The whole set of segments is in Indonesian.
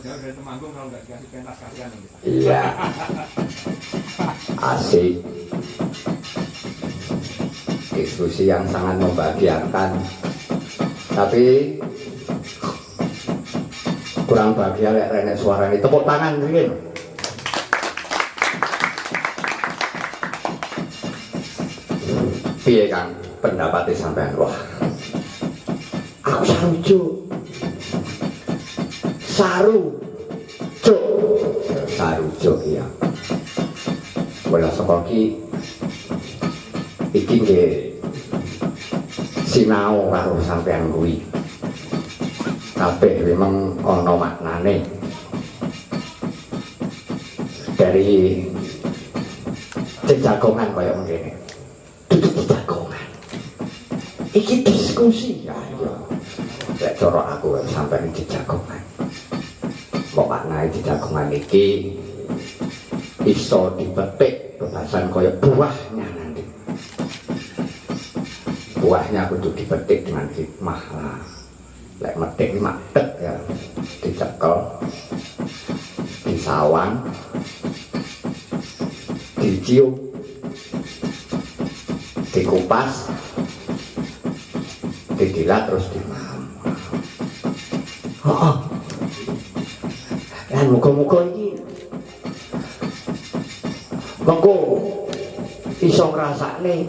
dari Temanggung kalau nggak dikasih pentas kasihan kita. Iya. Asik. Diskusi yang sangat membahagiakan. Tapi kurang bahagia lek renek suarane. Tepuk tangan mungkin. Piye Kang pendapatnya sampean? Wah, aku saru cuk ya. Bola sekoki iki nggih sinau karo sampean kuwi. Kabeh memang ana maknane. Dari jejagongan kaya ngene. Duduk jejagongan. Iki diskusi ya iya. Lek cara aku sampean jejagongan. Kok maknane jejagongan iki iso dipetik bebasan kaya buahnya nanti. Buahnya kudu dipetik dengan hikmah lah. Lek metik matek ya dicekel, disawang, dicium, dikupas, didilat terus dimakan. Oh, dan muka-muka ini mengko iso ngrasakne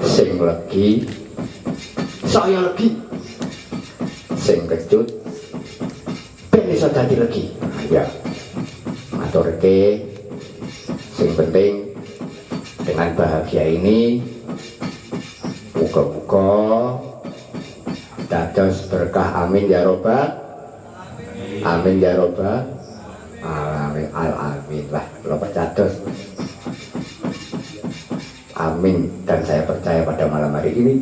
sing legi saya legi sing kecut ben iso dadi legi. Ya maturke sing penting dengan bahagia ini muga-muga dados berkah. Amin ya robbal amin ya robbal alamin alamin lah kalau percados. Amin. Dan saya percaya pada malam hari ini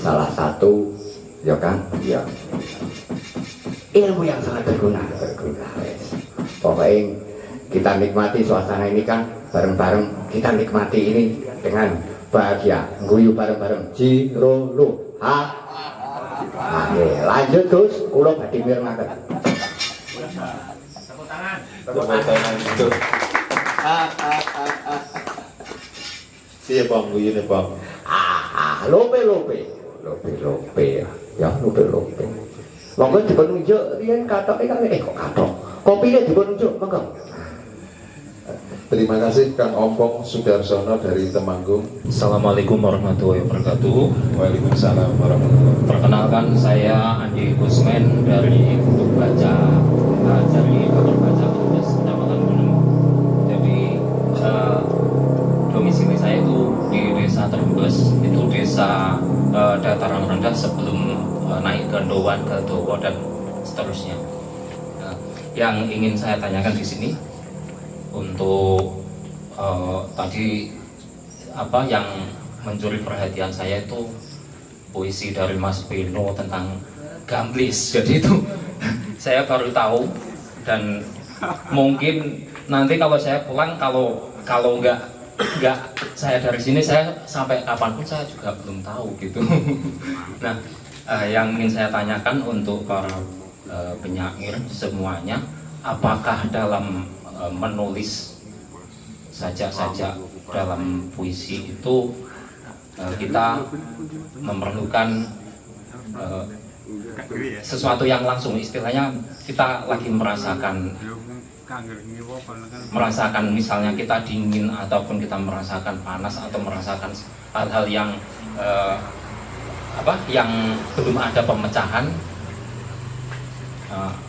salah satu ya kan ya ilmu yang sangat berguna. Pokoknya kita nikmati suasana ini kan bareng-bareng, kita nikmati ini dengan bahagia, guyu bareng-bareng. Jiro lu ha. Lanjut terus kula badhe mirengake. Tepuk tangan. Tepuk tangan itu. Iya bang, guyune bang. Lope ya lope. Monggo dipun unjuk riyen katoke kan kok katok. Kopine dipun unjuk monggo. Terima kasih Kang Ompong Sudarsono dari Temanggung. Assalamualaikum warahmatullahi wabarakatuh. Waalaikumsalam warahmatullahi wabarakatuh. Perkenalkan saya Andi Gusmen dari Grup Baca dari Kantor Baca Kudus Kecamatan Gunung. Jadi domisili saya itu di Desa Terbes, itu desa dataran rendah sebelum naik ke Dowan, ke Dowo dan seterusnya. Yang ingin saya tanyakan di sini untuk tadi apa yang mencuri perhatian saya itu puisi dari Mas Beno tentang gamblis. Jadi itu saya baru tahu dan mungkin nanti kalau saya pulang kalau nggak saya dari sini saya sampai kapanpun saya juga belum tahu gitu. Nah, yang ingin saya tanyakan untuk para penyair semuanya, apakah dalam menulis sajak-sajak dalam puisi itu kita memerlukan sesuatu yang langsung, istilahnya kita lagi merasakan misalnya kita dingin ataupun kita merasakan panas atau merasakan hal-hal yang yang belum ada pemecahan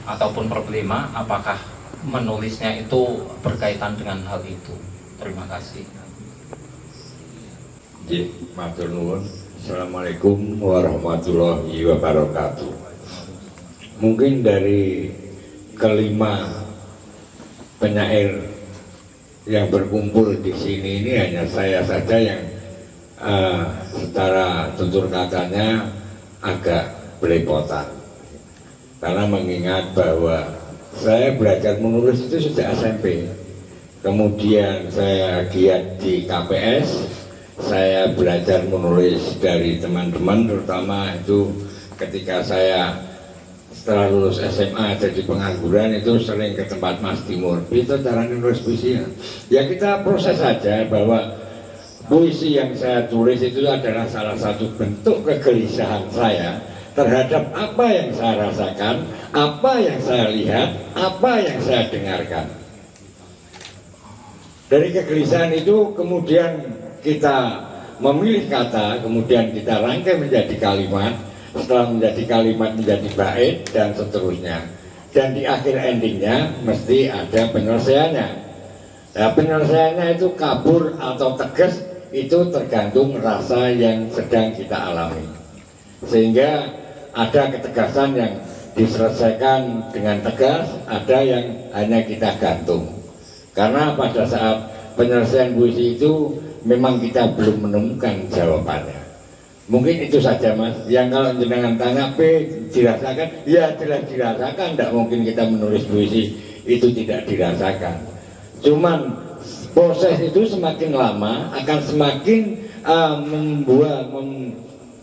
ataupun problema, apakah menulisnya itu berkaitan dengan hal itu? Terima kasih. Matur nuwun. Assalamualaikum warahmatullahi wabarakatuh. Mungkin dari kelima penyair yang berkumpul di sini ini hanya saya saja yang secara tutur katanya agak belepotan. Karena mengingat bahwa saya belajar menulis itu sejak SMP. Kemudian saya giat di KPS, saya belajar menulis dari teman-teman, terutama itu ketika saya setelah lulus SMA jadi pengangguran itu sering ke tempat Mas Timur. Itu cara nulis puisinya. Ya kita proses saja bahwa puisi yang saya tulis itu adalah salah satu bentuk kegelisahan saya terhadap apa yang saya rasakan, apa yang saya lihat, apa yang saya dengarkan. Dari kegelisahan itu kemudian kita memilih kata, kemudian kita rangkai menjadi kalimat, setelah menjadi kalimat menjadi bait dan seterusnya. Dan di akhir endingnya mesti ada penyelesaiannya. Nah, penyelesaiannya itu kabur atau tegas itu tergantung rasa yang sedang kita alami. Sehingga ada ketegasan yang diselesaikan dengan tegas, ada yang hanya kita gantung. Karena pada saat penyelesaian puisi itu memang kita belum menemukan jawabannya. Mungkin itu saja Mas, yang kalau jenengan tanya P dirasakan, ya jelas dirasakan, tidak mungkin kita menulis puisi itu tidak dirasakan. Cuman proses itu semakin lama akan semakin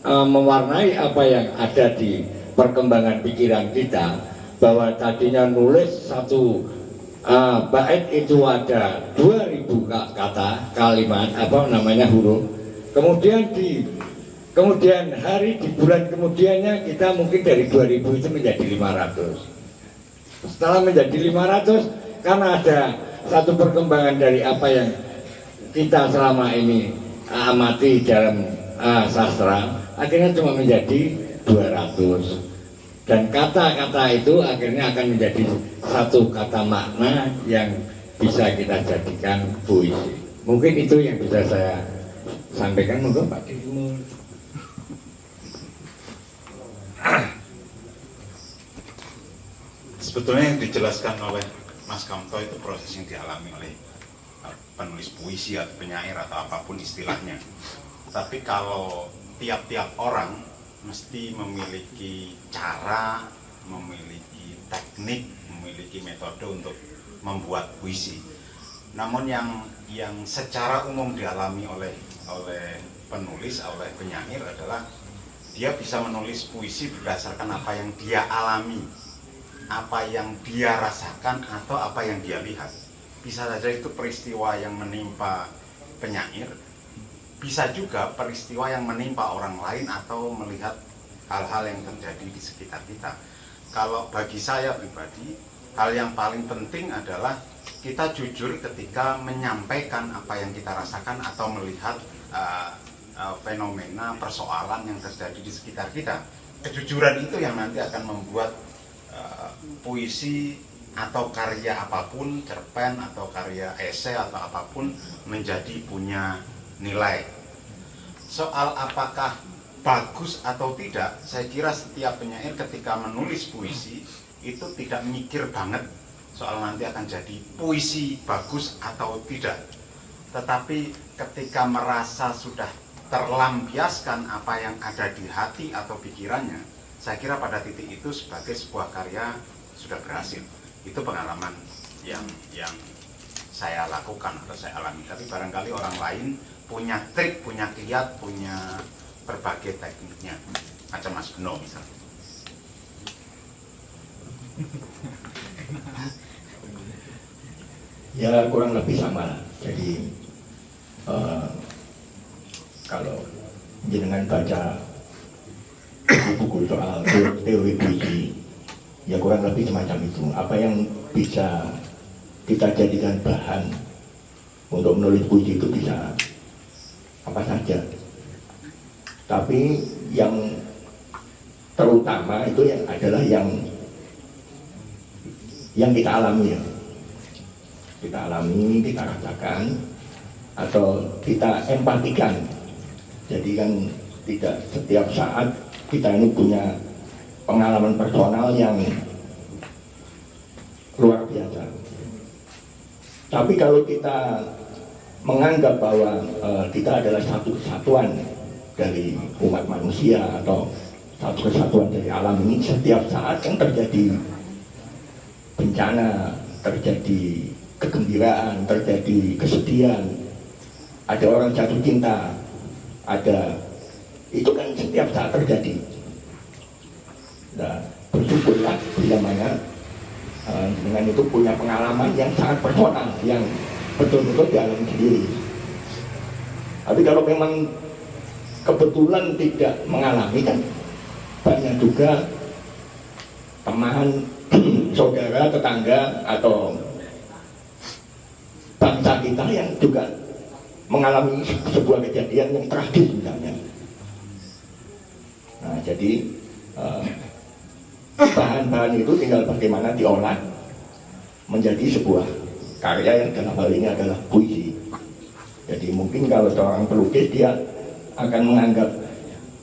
mewarnai apa yang ada di perkembangan pikiran kita, bahwa tadinya nulis satu bait itu ada 2000 kata, kalimat, huruf. Kemudian hari di bulan kemudiannya kita mungkin dari 2000 itu menjadi 500. Setelah menjadi 500, karena ada satu perkembangan dari apa yang kita selama ini amati dalam sastra, akhirnya cuma menjadi 200. Dan kata-kata itu akhirnya akan menjadi satu kata makna yang bisa kita jadikan puisi. Mungkin itu yang bisa saya sampaikan. Monggo Pak Timur. Sebetulnya yang dijelaskan oleh Mas Kamto itu proses yang dialami oleh penulis puisi atau penyair atau apapun istilahnya. Tapi kalau tiap-tiap orang mesti memiliki cara, memiliki teknik, memiliki metode untuk membuat puisi. Namun yang secara umum dialami oleh penulis, oleh penyair adalah dia bisa menulis puisi berdasarkan apa yang dia alami, apa yang dia rasakan, atau apa yang dia lihat. Bisa saja itu peristiwa yang menimpa penyair, bisa juga peristiwa yang menimpa orang lain atau melihat hal-hal yang terjadi di sekitar kita. Kalau bagi saya pribadi, hal yang paling penting adalah kita jujur ketika menyampaikan apa yang kita rasakan atau melihat fenomena, persoalan yang terjadi di sekitar kita. Kejujuran itu yang nanti akan membuat puisi atau karya apapun, cerpen atau karya esai atau apapun menjadi punya nilai. Soal apakah bagus atau tidak, saya kira setiap penyair ketika menulis puisi itu tidak mikir banget soal nanti akan jadi puisi bagus atau tidak. Tetapi ketika merasa sudah terlampiaskan apa yang ada di hati atau pikirannya, saya kira pada titik itu sebagai sebuah karya sudah berhasil. Itu pengalaman yang saya lakukan atau saya alami. Tapi barangkali orang lain punya trik, punya kiat, punya berbagai tekniknya. Macam Mas Beno misalnya. Ya kurang lebih sama. Jadi kalau jenengan baca buku soal teori puisi, ya kurang lebih semacam itu. Apa yang bisa kita jadikan bahan untuk menulis puisi itu bisa apa saja. Tapi yang terutama itu yang adalah yang kita alami ya. Kita alami, kita rasakan, atau kita empatikan. Jadi kan tidak setiap saat kita ini punya pengalaman personal yang luar biasa. Tapi kalau kita menganggap bahwa kita adalah satu kesatuan dari umat manusia atau satu kesatuan dari alam ini, setiap saat yang terjadi bencana, terjadi kegembiraan, terjadi kesedihan, ada orang jatuh cinta, itu kan setiap saat terjadi. Nah, bersyukur punya dengan itu punya pengalaman yang sangat personal, yang betul-betul dialami sendiri. Tapi kalau memang kebetulan tidak mengalami, kan banyak juga teman, saudara, tetangga atau bangsa kita yang juga mengalami sebuah kejadian yang tragis misalnya. Nah, jadi bahan-bahan itu tinggal bagaimana diolah menjadi sebuah karya yang dalam hal ini adalah puisi. Jadi mungkin kalau seorang pelukis dia akan menganggap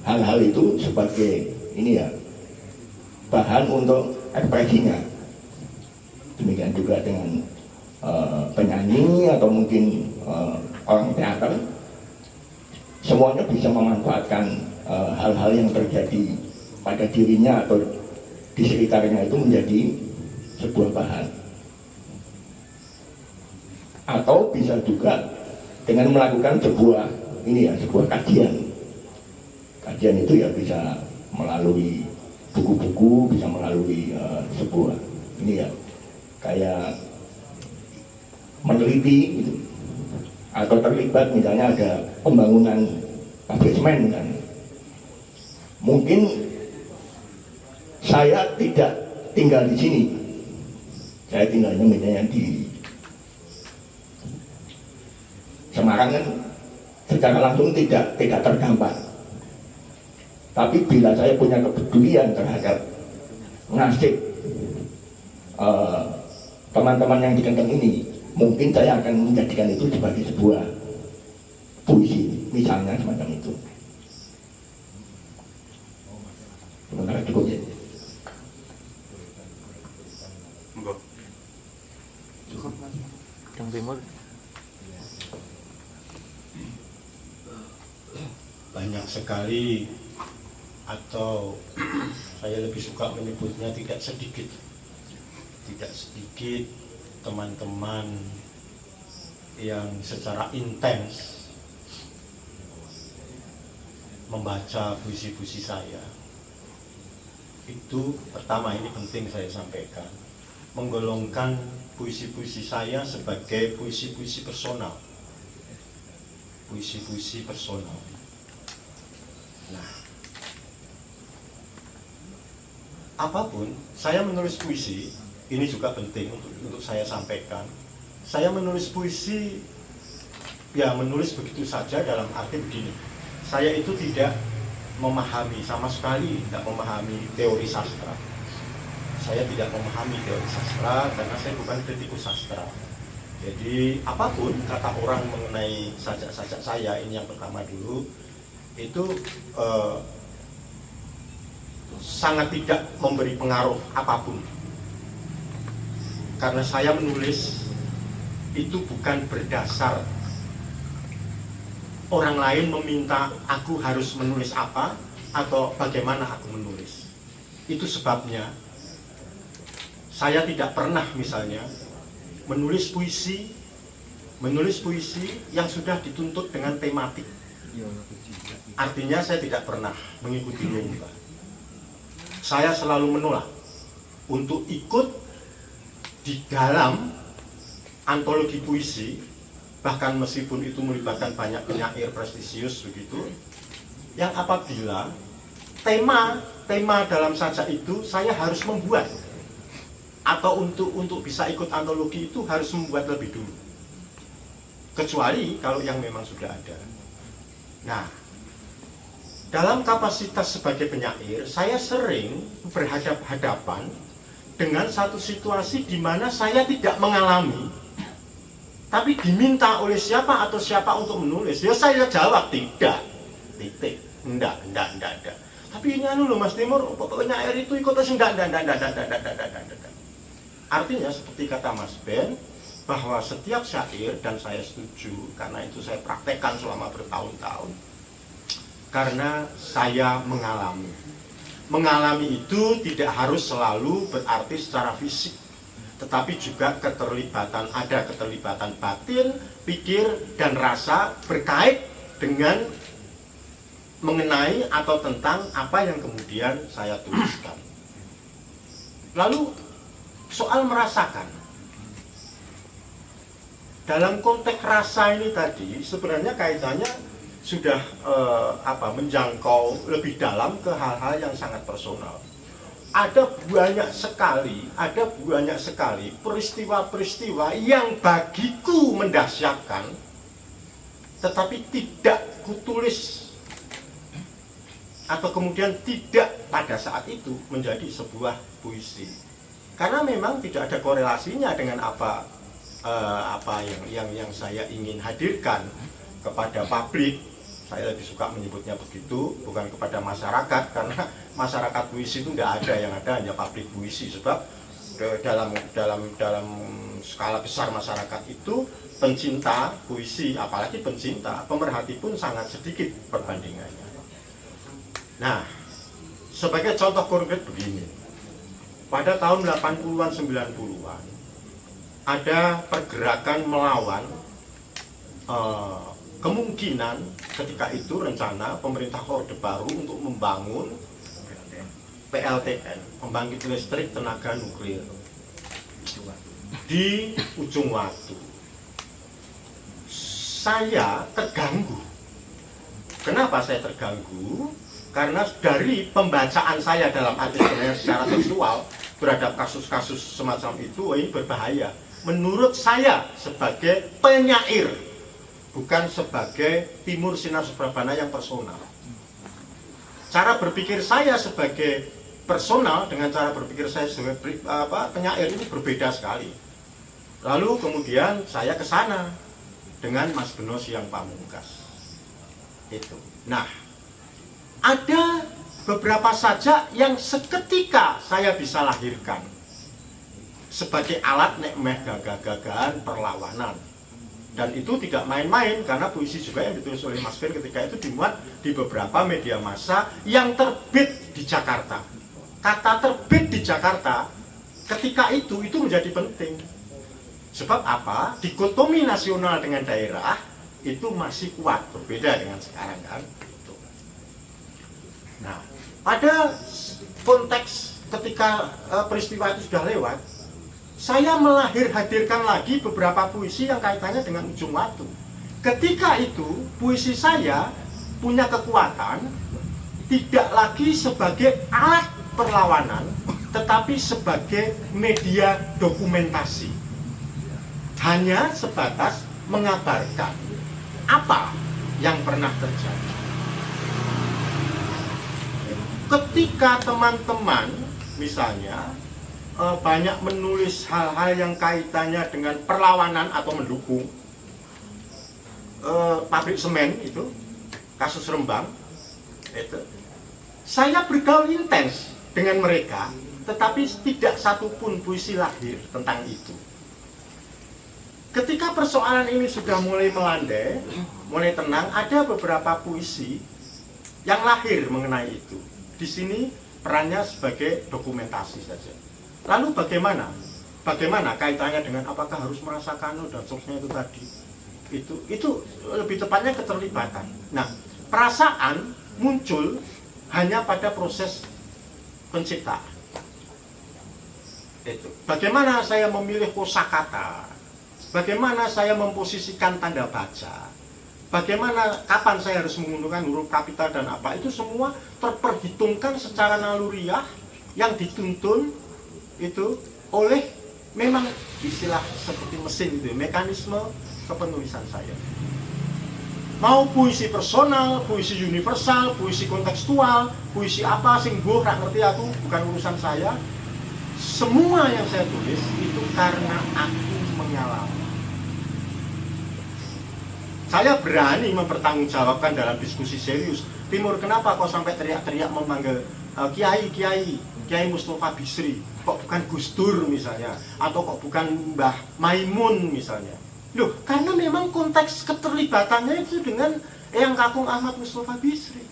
hal-hal itu sebagai ini ya, bahan untuk ekspresinya. Demikian juga dengan penyanyi atau mungkin orang teater, semuanya bisa memanfaatkan hal-hal yang terjadi pada dirinya atau di sekitarnya itu menjadi sebuah bahan. Atau bisa juga dengan melakukan sebuah kajian. Kajian itu ya bisa melalui buku-buku, bisa melalui sebuah ini ya, kayak meneliti gitu. Atau terlibat misalnya ada pembangunan pabrik semen misalnya. Mungkin saya tidak tinggal di sini, saya tinggalnya misalnya di Semarang, kan secara langsung tidak terdampak. Tapi bila saya punya kepedulian terhadap nasib teman-teman yang di Kendeng ini, mungkin saya akan menjadikan itu sebagai sebuah puisi, misalnya semacam itu. Sementara cukup ya. Cukup. Kang Timur. Banyak sekali, atau saya lebih suka menyebutnya tidak sedikit teman-teman yang secara intens membaca puisi-puisi saya. Itu pertama, ini penting saya sampaikan, menggolongkan puisi-puisi saya sebagai puisi-puisi personal. Puisi-puisi personal. Nah, apapun saya menulis puisi, ini juga penting untuk saya sampaikan. Saya menulis puisi, ya menulis begitu saja dalam arti begini. Saya itu tidak memahami, sama sekali tidak memahami teori sastra. Saya tidak memahami teori sastra karena saya bukan kritikus sastra. Jadi apapun kata orang mengenai sajak-sajak saya, ini yang pertama dulu, itu sangat tidak memberi pengaruh apapun. Karena saya menulis itu bukan berdasar orang lain meminta aku harus menulis apa atau bagaimana aku menulis. Itu sebabnya saya tidak pernah misalnya menulis puisi yang sudah dituntut dengan tematik. Artinya saya tidak pernah mengikuti lomba. Saya selalu menolak untuk ikut di dalam antologi puisi, bahkan meskipun itu melibatkan banyak penyair prestisius begitu, yang apabila tema dalam sajak itu saya harus membuat, atau untuk bisa ikut antologi itu harus membuat lebih dulu, kecuali kalau yang memang sudah ada. Nah, dalam kapasitas sebagai penyair, saya sering berhadapan dengan satu situasi di mana saya tidak mengalami, tapi diminta oleh siapa atau siapa untuk menulis. Ya saya jawab tidak, titik, enggak. Tapi ini loh Mas Timur, penyair itu ikut enggak. Artinya seperti kata Mas Ben, bahwa setiap syair, dan saya setuju karena itu saya praktekkan selama bertahun-tahun, karena saya mengalami itu tidak harus selalu berarti secara fisik, tetapi juga ada keterlibatan batin, pikir, dan rasa berkait dengan mengenai atau tentang apa yang kemudian saya tuliskan. Lalu soal merasakan, dalam konteks rasa ini tadi sebenarnya kaitannya sudah menjangkau lebih dalam ke hal-hal yang sangat personal. Ada banyak sekali peristiwa-peristiwa yang bagiku mendahsyatkan, tetapi tidak kutulis atau kemudian tidak pada saat itu menjadi sebuah puisi, karena memang tidak ada korelasinya dengan apa yang saya ingin hadirkan kepada publik. Saya lebih suka menyebutnya begitu, bukan kepada masyarakat, karena masyarakat puisi itu tidak ada, yang ada hanya publik puisi. Sebab dalam skala besar masyarakat itu pencinta puisi, apalagi pencinta, pemerhati pun sangat sedikit perbandingannya. Nah, sebagai contoh konkret begini, pada tahun 80-an 90-an ada pergerakan melawan kemungkinan ketika itu rencana pemerintah Orde Baru untuk membangun PLTN, pembangkit listrik tenaga nuklir di ujung Watu. Saya terganggu. Kenapa saya terganggu? Karena dari pembacaan saya dalam arti secara tekstual terhadap kasus-kasus semacam itu, ini berbahaya. Menurut saya sebagai penyair, bukan sebagai Timur Sinar Suprabana yang personal. Cara berpikir saya sebagai personal dengan cara berpikir saya sebagai penyair ini berbeda sekali. Lalu kemudian saya ke sana dengan Mas Beno Siang Pamungkas. Itu. Nah, ada beberapa saja yang seketika saya bisa lahirkan sebagai alat nek meh gagah-gagahan perlawanan. Dan itu tidak main-main, karena puisi juga yang ditulis oleh Mas Ben ketika itu dimuat di beberapa media massa yang terbit di Jakarta. Kata terbit di Jakarta ketika itu menjadi penting. Sebab apa? Dikotomi nasional dengan daerah itu masih kuat, berbeda dengan sekarang kan. Nah, pada konteks ketika peristiwa itu sudah lewat, saya hadirkan lagi beberapa puisi yang kaitannya dengan ujung Watu. Ketika itu, puisi saya punya kekuatan tidak lagi sebagai alat perlawanan, tetapi sebagai media dokumentasi. Hanya sebatas mengabarkan apa yang pernah terjadi. Ketika teman-teman, misalnya, banyak menulis hal-hal yang kaitannya dengan perlawanan atau mendukung pabrik semen itu, kasus Rembang itu, saya bergaul intens dengan mereka, tetapi tidak satupun puisi lahir tentang itu. Ketika persoalan ini sudah mulai melandai, mulai tenang, ada beberapa puisi yang lahir mengenai itu. Di sini perannya sebagai dokumentasi saja. Lalu bagaimana? Bagaimana kaitannya dengan apakah harus merasakan dan seterusnya itu tadi? Itu lebih tepatnya keterlibatan. Nah, perasaan muncul hanya pada proses penciptaan. Itu. Bagaimana saya memilih kosakata? Bagaimana saya memposisikan tanda baca? Bagaimana kapan saya harus menggunakan huruf kapital dan apa? Itu semua terperhitungkan secara naluriah yang dituntun itu oleh memang istilah seperti mesin itu, mekanisme kepenulisan saya. Mau puisi personal, puisi universal, puisi kontekstual, puisi apa sing gue gak ngerti aku, bukan urusan saya. Semua yang saya tulis itu karena aku mengalami. Saya berani mempertanggungjawabkan dalam diskusi serius. Timur, kenapa kok sampai teriak-teriak memanggil Kiai Mustafa Bisri, kok bukan Gus Dur misalnya, atau kok bukan Mbah Maimun misalnya. Loh, karena memang konteks keterlibatannya itu dengan Eyang Kakung Ahmad Mustafa Bisri.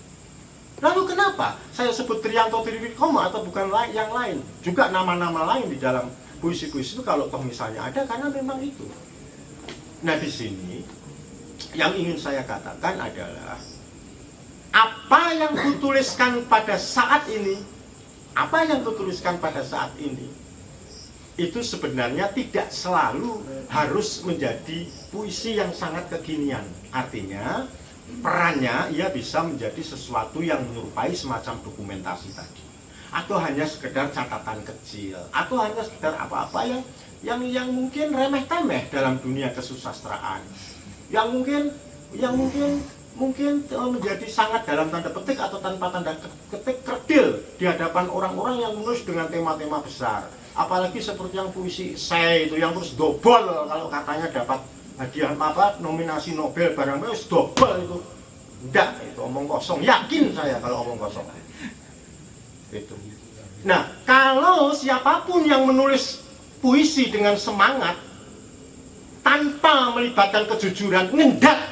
Lalu kenapa saya sebut Triyanto Triwikomo atau bukan yang lain? Juga nama-nama lain di dalam puisi-puisi itu kalau toh misalnya ada, karena memang itu. Nah, di sini yang ingin saya katakan adalah apa yang kutuliskan pada saat ini apa yang kutuliskan pada saat ini itu sebenarnya tidak selalu harus menjadi puisi yang sangat kekinian. Artinya perannya ia bisa menjadi sesuatu yang menyerupai semacam dokumentasi tadi, atau hanya sekedar catatan kecil, atau hanya sekedar apa-apa yang mungkin remeh-temeh dalam dunia kesusastraan, yang mungkin menjadi sangat dalam tanda petik atau tanpa tanda petik kerdil di hadapan orang-orang yang menulis dengan tema-tema besar. Apalagi seperti yang puisi saya itu yang terus dobol, kalau katanya dapat hadiah nominasi Nobel barang itu dobol itu. Enggak, itu omong kosong. Yakin saya kalau omong kosong. Itu. Nah, kalau siapapun yang menulis puisi dengan semangat tanpa melibatkan kejujuran, ngendak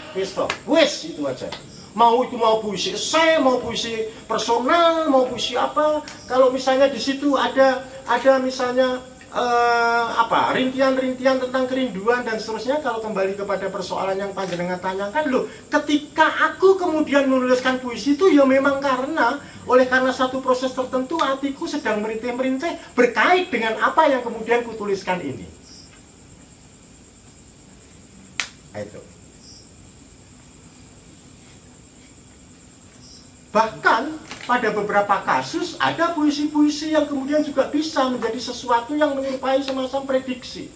wes itu aja. Mau puisi esai, mau puisi personal, mau puisi apa. Kalau misalnya di situ ada misalnya rintian-rintian tentang kerinduan dan seterusnya. Kalau kembali kepada persoalan yang panjenengan tanyakan, loh, ketika aku kemudian menuliskan puisi itu ya memang karena satu proses tertentu hatiku sedang merintih-merintih berkait dengan apa yang kemudian kutuliskan ini. Itu. Bahkan pada beberapa kasus ada puisi-puisi yang kemudian juga bisa menjadi sesuatu yang menyerupai semacam prediksi.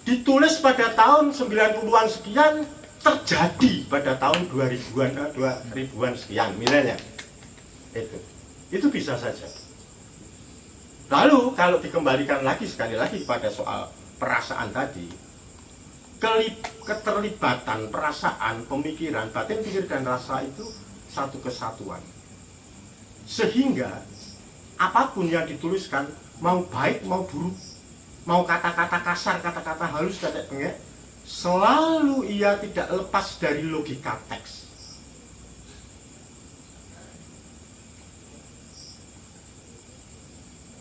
Ditulis pada tahun 90-an sekian, terjadi pada tahun 2000-an sekian, misalnya. Itu bisa saja. Lalu kalau dikembalikan lagi sekali lagi pada soal perasaan tadi, keterlibatan perasaan, pemikiran, batin, pikir, dan rasa itu satu kesatuan. Sehingga apapun yang dituliskan, mau baik mau buruk, mau kata-kata kasar, kata-kata halus, kata bengek, selalu ia tidak lepas dari logika teks.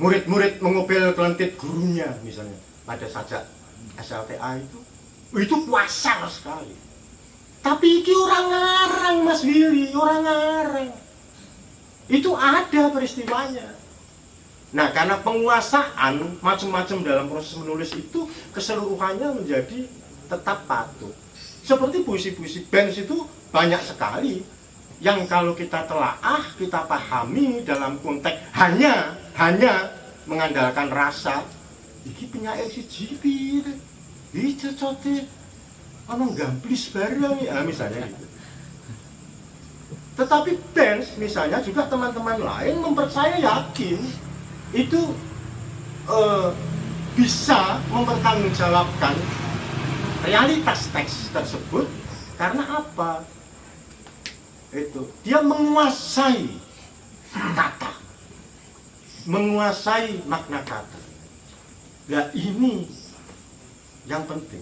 Murid-murid mengupil kelentit gurunya misalnya pada sajak SLTA itu kasar sekali. Tapi iki orang ngarang, Mas Willy, orang ngarang. Itu ada peristiwanya. Nah, karena penguasaan macam-macam dalam proses menulis itu keseluruhannya menjadi tetap patuh. Seperti puisi-puisi Benz itu banyak sekali yang kalau kita telaah, kita pahami dalam konteks hanya mengandalkan rasa. Iki penyair si jipir. Itu cote ana gamplis barang ya misalnya gitu. Tetapi Benz misalnya juga teman-teman lain mempercaya yakin itu bisa mempertanggungjawabkan realitas teks tersebut karena apa? Itu dia menguasai kata, menguasai makna kata. Nah ini yang penting,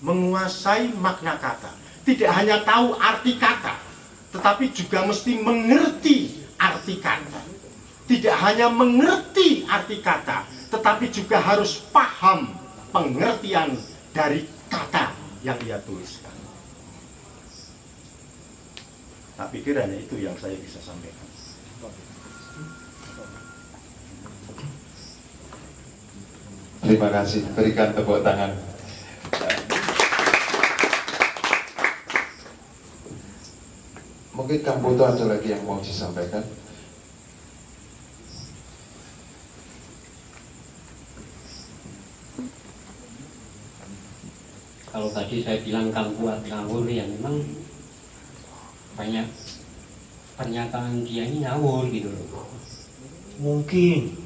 menguasai makna kata. Tidak hanya tahu arti kata, tetapi juga mesti mengerti arti kata. Tidak hanya mengerti arti kata, tetapi juga harus paham pengertian dari kata yang ia tuliskan. Tak pikir hanya itu yang saya bisa sampaikan. Terima kasih, berikan tepuk tangan. Mungkin Kang Putu ada lagi yang mau disampaikan. Kalau tadi saya bilang Kang Kuat ngawur, ya memang banyak pernyataan dia ini ngawur gitu loh. Mungkin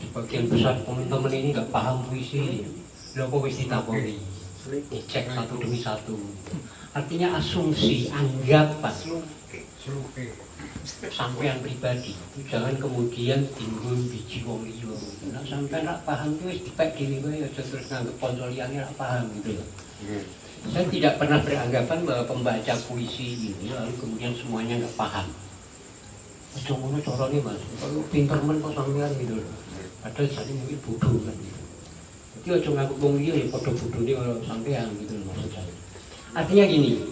sebagian besar teman-teman ini nggak paham puisi, lo kok wis ditakoni, dicek satu demi satu. Artinya asumsi, anggapan, sampean pribadi itu jangan kemudian timbul biji wong liya. Nek sampean rak paham itu wis dipek dhewe wae, aja terus nganggep kanca liyane rak paham gitu loh. Saya tidak pernah beranggapan bahwa pembaca puisi ini lalu kemudian semuanya nggak paham. Aja ngono carane Mas, kalau pinter men kok sampean gitu loh. Padahal jadi mungkin bodoh kan gitu. Jadi aja ngaku wong liya ya padha bodhone karo sampean gitu loh maksud saya. Artinya gini,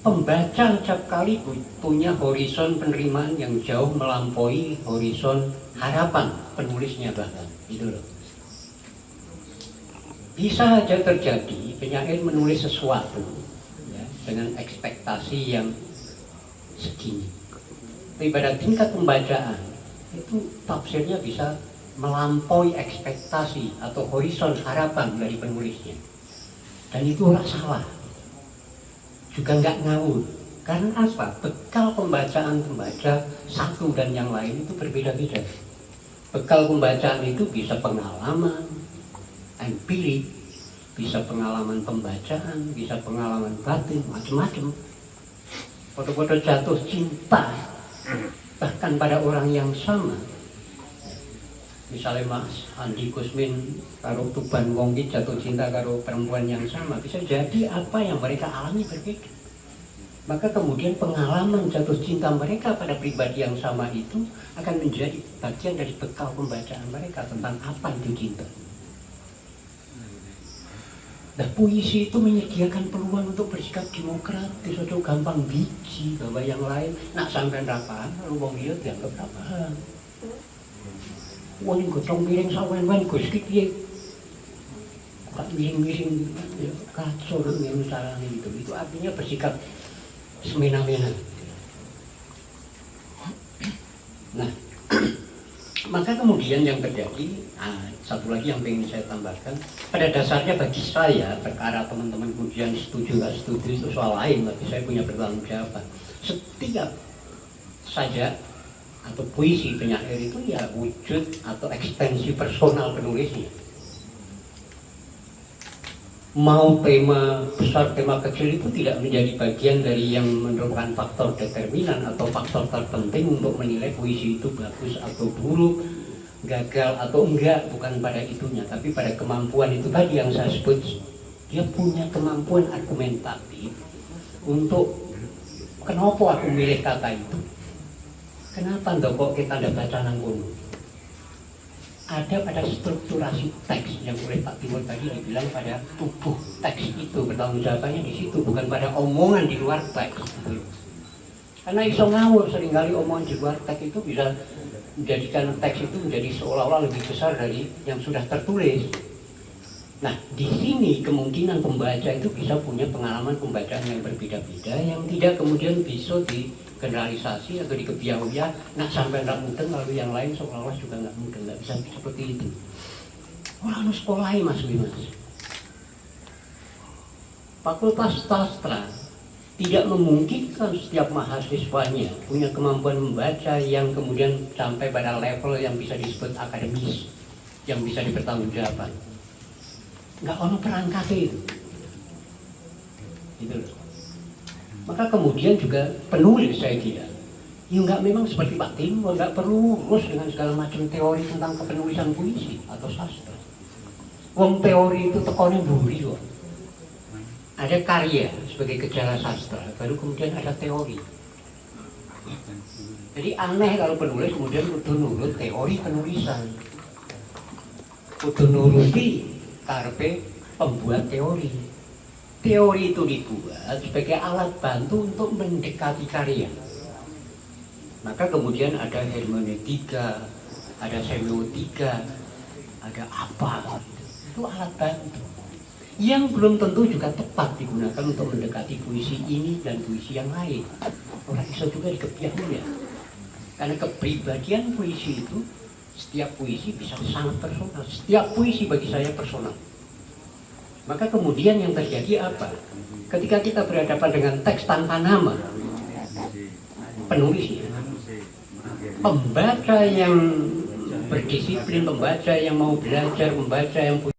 pembaca setiap kali punya horizon penerimaan yang jauh melampaui horizon harapan penulisnya bahkan, gitu loh. Bisa saja terjadi penyair menulis sesuatu ya, dengan ekspektasi yang segini. Tapi pada tingkat pembacaan itu tafsirnya bisa melampaui ekspektasi atau horizon harapan dari penulisnya. Dan itu ora salah. Juga nggak ngawur. Karena apa? Bekal pembacaan pembaca satu dan yang lain itu berbeda-beda. Bekal pembacaan itu bisa pengalaman, empirik, bisa pengalaman pembacaan, bisa pengalaman batin, macam-macam. Foto-foto jatuh cinta, bahkan pada orang yang sama. Misalnya Mas Andi Kusmin karo Tuban Wongki jatuh cinta karo perempuan yang sama, bisa jadi apa yang mereka alami berbeda. Maka kemudian pengalaman jatuh cinta mereka pada pribadi yang sama itu akan menjadi bagian dari bekal pembacaan mereka tentang apa itu cinta. Nah, puisi itu menyediakan peluang untuk bersikap demokratis, atau gampang biji bahwa yang lain nak sampai rapaan, lalu wong dia dianggap rapaan. Wong gotong miring sawen-wen Gus iki piye? Kok miring-miring ya kacau dengan caranya gitu. Itu artinya bersikap semena-mena. Nah, maka kemudian yang terjadi, satu lagi yang ingin saya tambahkan, pada dasarnya bagi saya, perkara teman-teman kemudian setuju nggak setuju itu soal lain, tapi saya punya pertanggung jawaban. Setiap saja atau puisi penyair itu ya wujud atau ekstensi personal penulisnya. Mau tema besar, tema kecil itu tidak menjadi bagian dari yang merupakan faktor determinan atau faktor terpenting untuk menilai puisi itu bagus atau buruk, gagal atau enggak, bukan pada itunya, tapi pada kemampuan itu tadi yang saya sebut. Dia punya kemampuan argumentatif untuk kenapa aku milih kata itu, kenapa kok kita tidak baca nanggung. Ada pada strukturasi teks yang oleh Pak Timur tadi dibilang pada tubuh teks itu, bertanggung jawabannya di situ, bukan pada omongan di luar teks. Karena iso ngawur, seringkali omongan di luar teks itu bisa menjadikan teks itu menjadi seolah-olah lebih besar dari yang sudah tertulis. Nah, di sini kemungkinan pembaca itu bisa punya pengalaman pembacaan yang berbeda-beda, yang tidak kemudian bisa generalisasi atau dikebiauan, nak sampai nggak mudeng lalu yang lain seolah-olah juga nggak mudeng, nggak bisa seperti itu. Orang harus sekolahi Mas Wimas. Fakultas Sastra tidak memungkinkan setiap mahasiswanya punya kemampuan membaca yang kemudian sampai pada level yang bisa disebut akademis, yang bisa dipertanggungjawabkan. Nggak ono perangkat itu. Gitu loh. Maka kemudian juga penulis saya kira, ya nggak memang seperti Pak Timur, nggak perlu lulus dengan segala macam teori tentang kepenulisan puisi atau sastra. Wong teori itu tekonin buri kok. Ada karya sebagai gejala sastra, baru kemudian ada teori. Jadi aneh kalau penulis kemudian kudu nurut teori penulisan, kudu nuruti karepe pembuat teori. Teori itu dibuat sebagai alat bantu untuk mendekati karya. Maka kemudian ada hermeneutika, ada semiotika, ada apa, itu alat bantu yang belum tentu juga tepat digunakan untuk mendekati puisi ini dan puisi yang lain. Orang bisa juga dikebiahin ya, karena kepribadian puisi itu, setiap puisi bisa sangat personal. Setiap puisi bagi saya personal. Maka kemudian yang terjadi apa? Ketika kita berhadapan dengan teks tanpa nama penulisnya, pembaca yang berdisiplin, pembaca yang mau belajar, pembaca yang punya